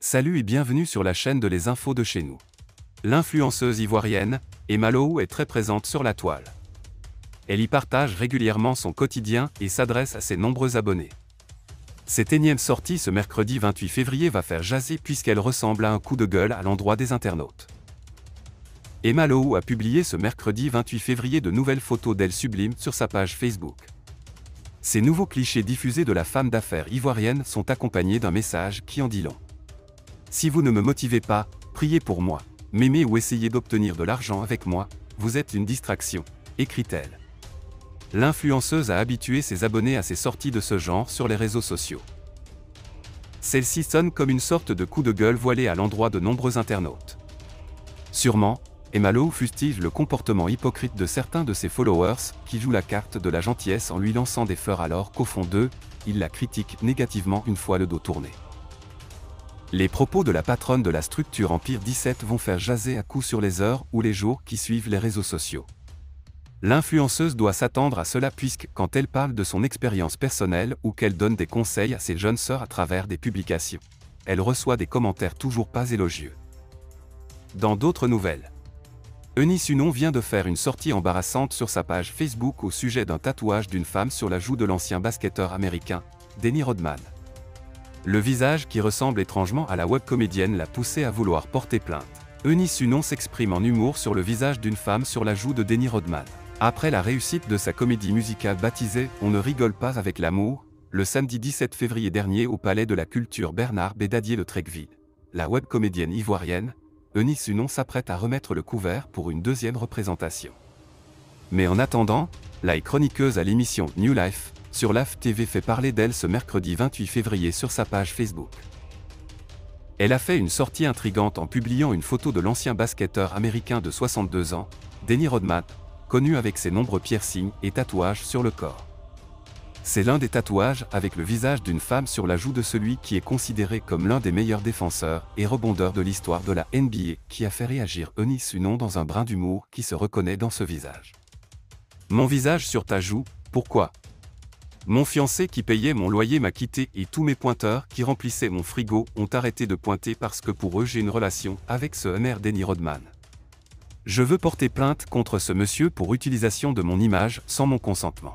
Salut et bienvenue sur la chaîne de Les Infos de chez nous. L'influenceuse ivoirienne, Emma Lowou est très présente sur la toile. Elle y partage régulièrement son quotidien et s'adresse à ses nombreux abonnés. Cette énième sortie ce mercredi 28 février va faire jaser puisqu'elle ressemble à un coup de gueule à l'endroit des internautes. Emma Lowou a publié ce mercredi 28 février de nouvelles photos d'elle sublimes sur sa page Facebook. Ces nouveaux clichés diffusés de la femme d'affaires ivoirienne sont accompagnés d'un message qui en dit long. Si vous ne me motivez pas, priez pour moi, m'aimez ou essayez d'obtenir de l'argent avec moi, vous êtes une distraction, écrit-elle. L'influenceuse a habitué ses abonnés à ces sorties de ce genre sur les réseaux sociaux. Celle-ci sonne comme une sorte de coup de gueule voilé à l'endroit de nombreux internautes. Sûrement, Emma Lowou fustige le comportement hypocrite de certains de ses followers qui jouent la carte de la gentillesse en lui lançant des fleurs alors qu'au fond d'eux, ils la critiquent négativement une fois le dos tourné. Les propos de la patronne de la structure Empire 17 vont faire jaser à coup sur les heures ou les jours qui suivent les réseaux sociaux. L'influenceuse doit s'attendre à cela puisque quand elle parle de son expérience personnelle ou qu'elle donne des conseils à ses jeunes sœurs à travers des publications, elle reçoit des commentaires toujours pas élogieux. Dans d'autres nouvelles, Eunice Unon vient de faire une sortie embarrassante sur sa page Facebook au sujet d'un tatouage d'une femme sur la joue de l'ancien basketteur américain, Denny Rodman. Le visage qui ressemble étrangement à la webcomédienne l'a poussé à vouloir porter plainte. Eunice Unon s'exprime en humour sur le visage d'une femme sur la joue de Denny Rodman. Après la réussite de sa comédie musicale baptisée « On ne rigole pas avec l'amour », le samedi 17 février dernier au Palais de la Culture Bernard Bédadier de Trecqueville, la webcomédienne ivoirienne, Eunice Unon s'apprête à remettre le couvert pour une deuxième représentation. Mais en attendant, la chroniqueuse à l'émission New Life, sur LAF TV fait parler d'elle ce mercredi 28 février sur sa page Facebook. Elle a fait une sortie intrigante en publiant une photo de l'ancien basketteur américain de 62 ans, Denny Rodman, connu avec ses nombreux piercings et tatouages sur le corps. C'est l'un des tatouages avec le visage d'une femme sur la joue de celui qui est considéré comme l'un des meilleurs défenseurs et rebondeurs de l'histoire de la NBA qui a fait réagir Eunice Unon dans un brin d'humour qui se reconnaît dans ce visage. Mon visage sur ta joue, pourquoi ? Mon fiancé qui payait mon loyer m'a quitté et tous mes pointeurs qui remplissaient mon frigo ont arrêté de pointer parce que pour eux j'ai une relation avec ce Homer Denny Rodman. Je veux porter plainte contre ce monsieur pour utilisation de mon image sans mon consentement.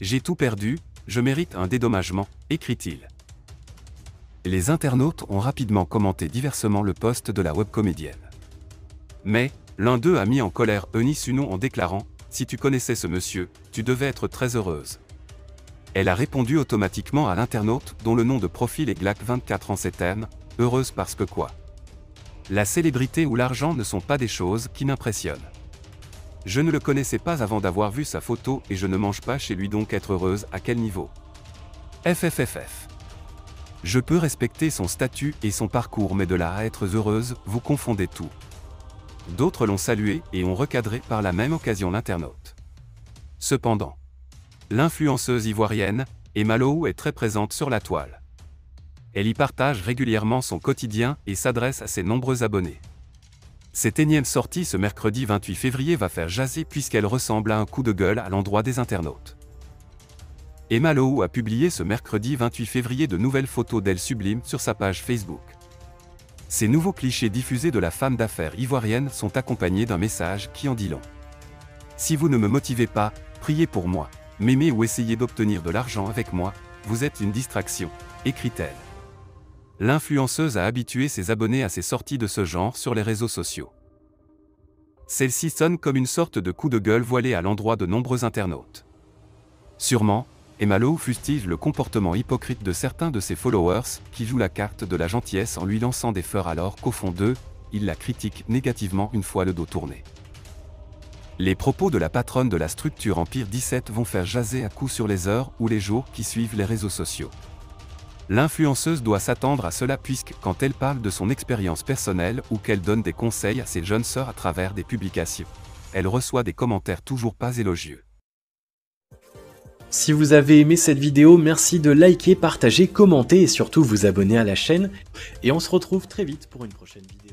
J'ai tout perdu, je mérite un dédommagement, écrit-il. Les internautes ont rapidement commenté diversement le post de la webcomédienne. Mais, l'un d'eux a mis en colère Eunice Unon en déclarant « Si tu connaissais ce monsieur, tu devais être très heureuse ». Elle a répondu automatiquement à l'internaute dont le nom de profil est Glac24 en ces termes, « Heureuse parce que quoi ? La célébrité ou l'argent ne sont pas des choses qui m'impressionnent. Je ne le connaissais pas avant d'avoir vu sa photo et je ne mange pas chez lui donc être heureuse à quel niveau ? FFFF. Je peux respecter son statut et son parcours mais de là à être heureuse, vous confondez tout. » D'autres l'ont salué et ont recadré par la même occasion l'internaute. Cependant, l'influenceuse ivoirienne, Emma Lowou est très présente sur la toile. Elle y partage régulièrement son quotidien et s'adresse à ses nombreux abonnés. Cette énième sortie ce mercredi 28 février va faire jaser puisqu'elle ressemble à un coup de gueule à l'endroit des internautes. Emma Lowou a publié ce mercredi 28 février de nouvelles photos d'elle sublimes sur sa page Facebook. Ces nouveaux clichés diffusés de la femme d'affaires ivoirienne sont accompagnés d'un message qui en dit long. Si vous ne me motivez pas, priez pour moi, m'aimez ou essayez d'obtenir de l'argent avec moi, vous êtes une distraction, écrit-elle. L'influenceuse a habitué ses abonnés à ces sorties de ce genre sur les réseaux sociaux. Celle-ci sonne comme une sorte de coup de gueule voilé à l'endroit de nombreux internautes. Sûrement, Emma Lowou fustige le comportement hypocrite de certains de ses followers qui jouent la carte de la gentillesse en lui lançant des fleurs alors qu'au fond d'eux, ils la critiquent négativement une fois le dos tourné. Les propos de la patronne de la structure Empire 17 vont faire jaser à coup sur les heures ou les jours qui suivent les réseaux sociaux. L'influenceuse doit s'attendre à cela puisque quand elle parle de son expérience personnelle ou qu'elle donne des conseils à ses jeunes sœurs à travers des publications, elle reçoit des commentaires toujours pas élogieux. Si vous avez aimé cette vidéo, merci de liker, partager, commenter et surtout vous abonner à la chaîne. Et on se retrouve très vite pour une prochaine vidéo.